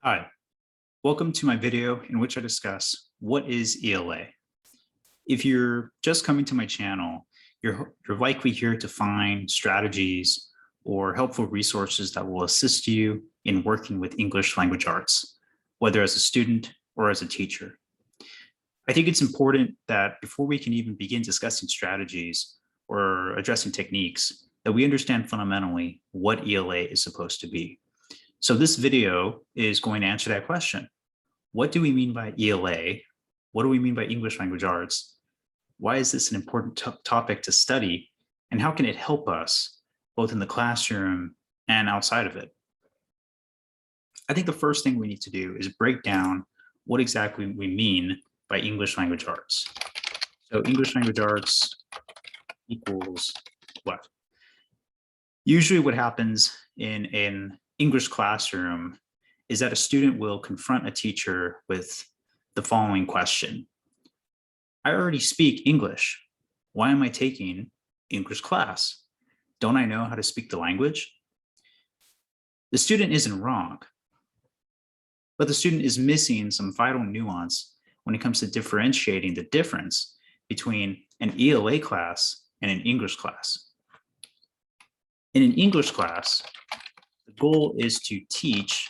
Hi, welcome to my video in which I discuss what is ELA. If you're just coming to my channel, you're likely here to find strategies or helpful resources that will assist you in working with English language arts, whether as a student or as a teacher. I think it's important that before we can even begin discussing strategies or addressing techniques, that we understand fundamentally what ELA is supposed to be. So this video is going to answer that question. What do we mean by ELA? What do we mean by English language arts? Why is this an important topic to study? And how can it help us both in the classroom and outside of it? I think the first thing we need to do is break down what exactly we mean by English language arts. So English language arts equals what? Usually what happens in an English classroom is that a student will confront a teacher with the following question. I already speak English. Why am I taking English class? Don't I know how to speak the language? The student isn't wrong, but the student is missing some vital nuance when it comes to differentiating the difference between an ELA class and an English class. In an English class, the goal is to teach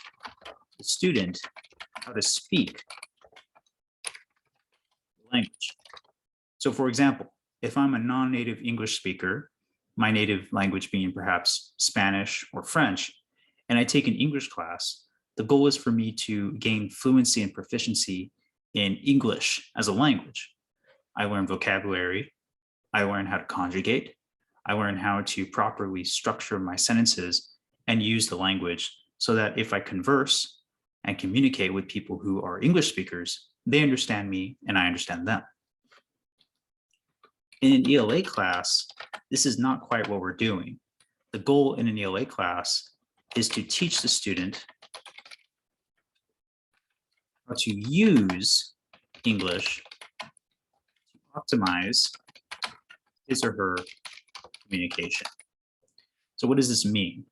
the student how to speak the language. So for example, if I'm a non-native English speaker, my native language being perhaps Spanish or French, and I take an English class, the goal is for me to gain fluency and proficiency in English as a language. I learn vocabulary, I learn how to conjugate, I learn how to properly structure my sentences and use the language so that if I converse and communicate with people who are English speakers, they understand me and I understand them. In an ELA class, this is not quite what we're doing. The goal in an ELA class is to teach the student how to use English to optimize his or her communication. So what does this mean?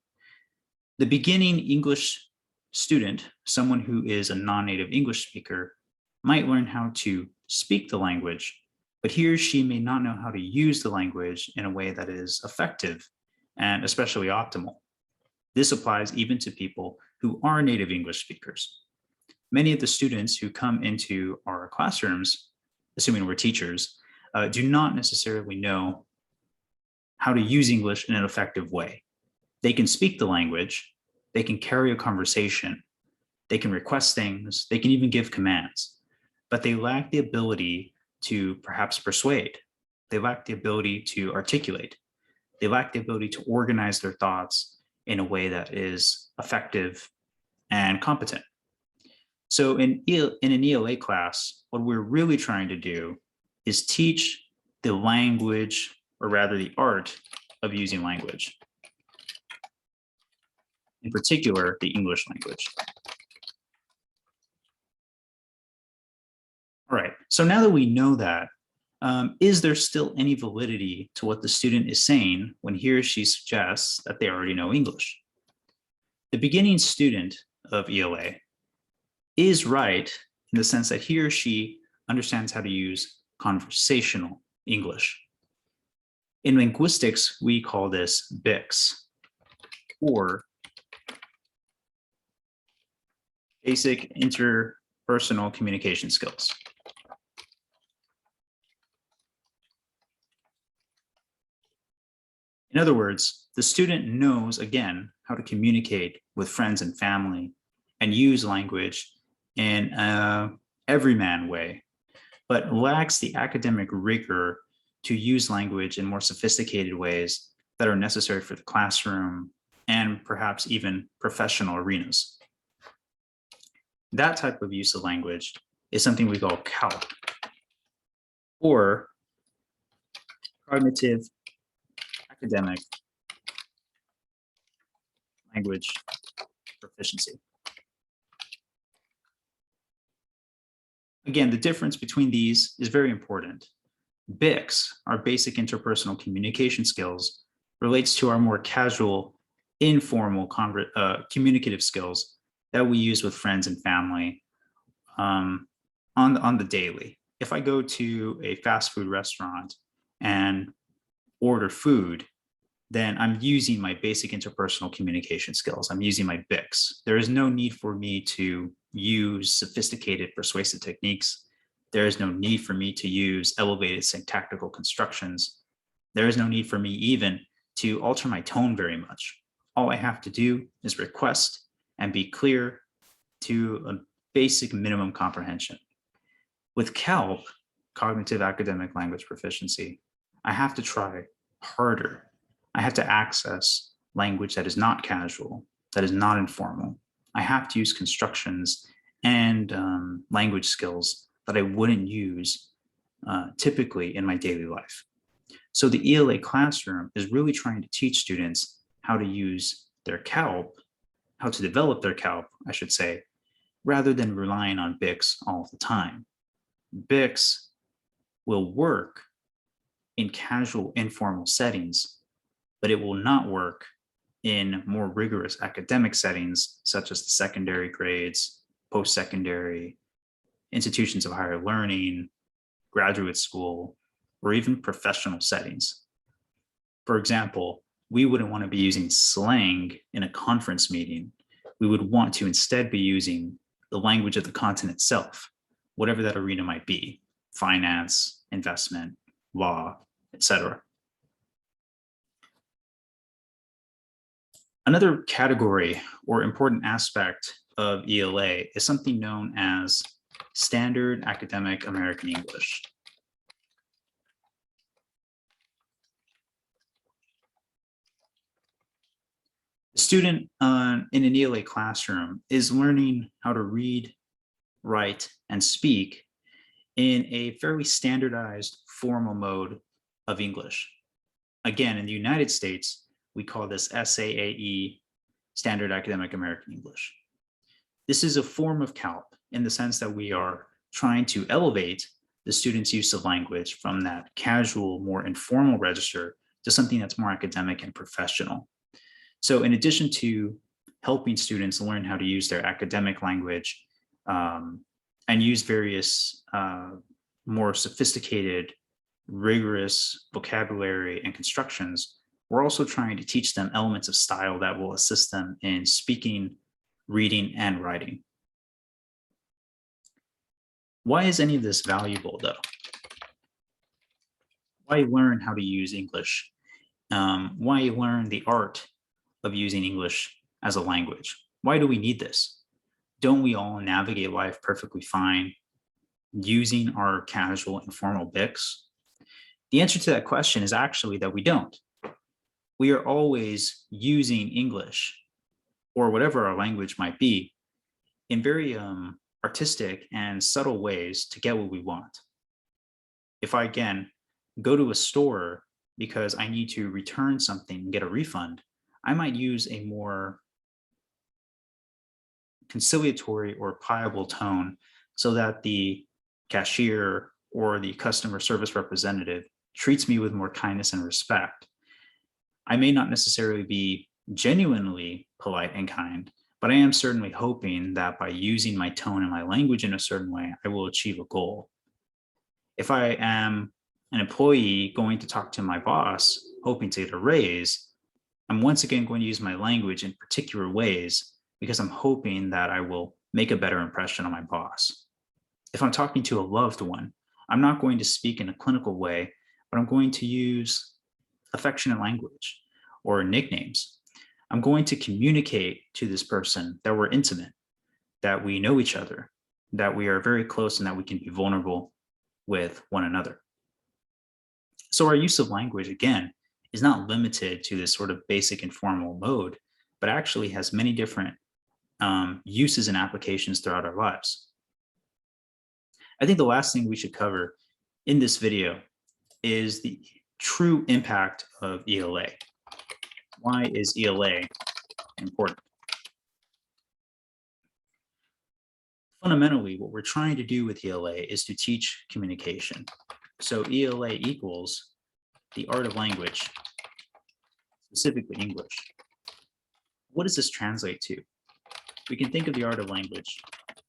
The beginning English student, someone who is a non-native English speaker, might learn how to speak the language, but he or she may not know how to use the language in a way that is effective and especially optimal. This applies even to people who are native English speakers. Many of the students who come into our classrooms, assuming we're teachers, do not necessarily know how to use English in an effective way. They can speak the language, they can carry a conversation, they can request things, they can even give commands, but they lack the ability to perhaps persuade. They lack the ability to articulate. They lack the ability to organize their thoughts in a way that is effective and competent. So in an ELA class, what we're really trying to do is teach the language, or rather the art of using language. In particular, the English language. All right, so now that we know that, is there still any validity to what the student is saying when he or she suggests that they already know English? The beginning student of ELA is right in the sense that he or she understands how to use conversational English. In linguistics, we call this BICS, or basic interpersonal communication skills. In other words, the student knows, again, how to communicate with friends and family and use language in an everyman way, but lacks the academic rigor to use language in more sophisticated ways that are necessary for the classroom and perhaps even professional arenas. That type of use of language is something we call CALP, or cognitive academic language proficiency. Again, the difference between these is very important. BICS, our basic interpersonal communication skills, relates to our more casual, informal communicative skills that we use with friends and family on the daily. If I go to a fast food restaurant and order food, then I'm using my basic interpersonal communication skills. I'm using my BICS. There is no need for me to use sophisticated persuasive techniques. There is no need for me to use elevated syntactical constructions. There is no need for me even to alter my tone very much. All I have to do is request and be clear to a basic minimum comprehension. With CALP, Cognitive Academic Language Proficiency, I have to try harder. I have to access language that is not casual, that is not informal. I have to use constructions and language skills that I wouldn't use typically in my daily life. So the ELA classroom is really trying to teach students how to use their CALP, how to develop their CALP, I should say, rather than relying on BICS all the time. BICS will work in casual, informal settings, but it will not work in more rigorous academic settings, such as the secondary grades, post-secondary, institutions of higher learning, graduate school, or even professional settings. For example, we wouldn't want to be using slang in a conference meeting. We would want to instead be using the language of the content itself, whatever that arena might be, finance, investment, law, etc. Another category or important aspect of ELA is something known as Standard Academic American English. The student in an ELA classroom is learning how to read, write, and speak in a fairly standardized formal mode of English. Again, in the United States, we call this SAAE, Standard Academic American English. This is a form of CALP in the sense that we are trying to elevate the student's use of language from that casual, more informal register to something that's more academic and professional. So in addition to helping students learn how to use their academic language and use various more sophisticated, rigorous vocabulary and constructions, we're also trying to teach them elements of style that will assist them in speaking, reading, and writing. Why is any of this valuable, though? Why learn how to use English? Why learn the art of using English as a language? Why do we need this? Don't we all navigate life perfectly fine using our casual, informal BICS? The answer to that question is actually that we don't. We are always using English, or whatever our language might be, in very artistic and subtle ways to get what we want. If I, again, go to a store because I need to return something and get a refund, I might use a more conciliatory or pliable tone so that the cashier or the customer service representative treats me with more kindness and respect. I may not necessarily be genuinely polite and kind, but I am certainly hoping that by using my tone and my language in a certain way, I will achieve a goal. If I am an employee going to talk to my boss, hoping to get a raise, I'm once again going to use my language in particular ways because I'm hoping that I will make a better impression on my boss. If I'm talking to a loved one, I'm not going to speak in a clinical way, but I'm going to use affectionate language or nicknames. I'm going to communicate to this person that we're intimate, that we know each other, that we are very close, and that we can be vulnerable with one another. So our use of language, again, is not limited to this sort of basic informal mode, but actually has many different uses and applications throughout our lives. I think the last thing we should cover in this video is the true impact of ELA. Why is ELA important? Fundamentally, what we're trying to do with ELA is to teach communication. So ELA equals the art of language, specifically English. What does this translate to? we can think of the art of language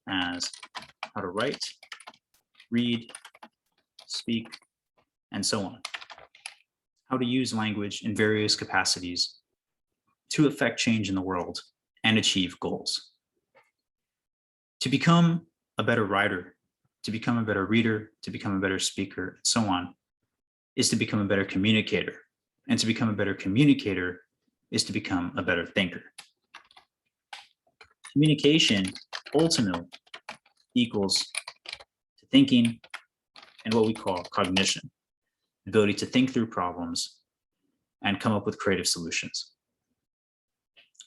as how to write, read, speak, and so on. How to use language in various capacities to affect change in the world and achieve goals. To become a better writer, to become a better reader, to become a better speaker, and so on, is to become a better communicator. And to become a better communicator is to become a better thinker. Communication ultimately equals to thinking and what we call cognition, the ability to think through problems and come up with creative solutions.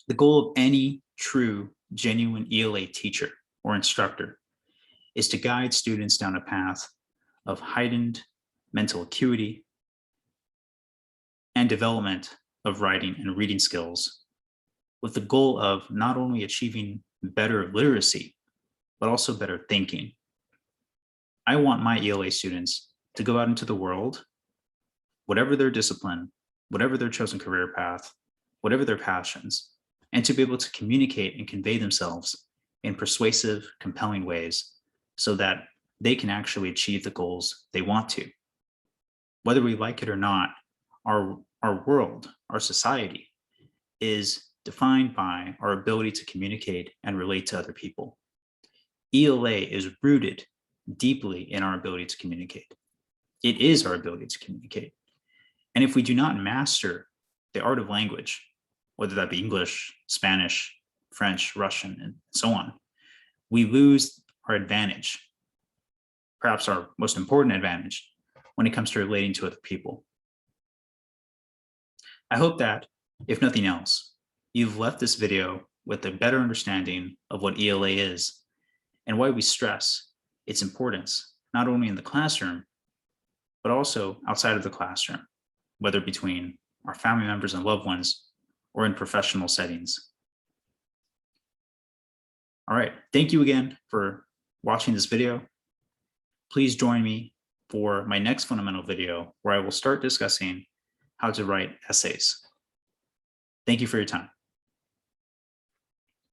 The goal of any true, genuine ELA teacher or instructor is to guide students down a path of heightened mental acuity and development of writing and reading skills, with the goal of not only achieving better literacy, but also better thinking. I want my ELA students to go out into the world, whatever their discipline, whatever their chosen career path, whatever their passions, and to be able to communicate and convey themselves in persuasive, compelling ways so that they can actually achieve the goals they want to. Whether we like it or not, our world, our society is defined by our ability to communicate and relate to other people. ELA is rooted deeply in our ability to communicate. It is our ability to communicate. And if we do not master the art of language, whether that be English, Spanish, French, Russian, and so on, we lose our advantage, perhaps our most important advantage, when it comes to relating to other people. I hope that, if nothing else, you've left this video with a better understanding of what ELA is and why we stress its importance, not only in the classroom, but also outside of the classroom, whether between our family members and loved ones or in professional settings. All right, thank you again for watching this video. Please join me for my next fundamental video where I will start discussing how to write essays. Thank you for your time.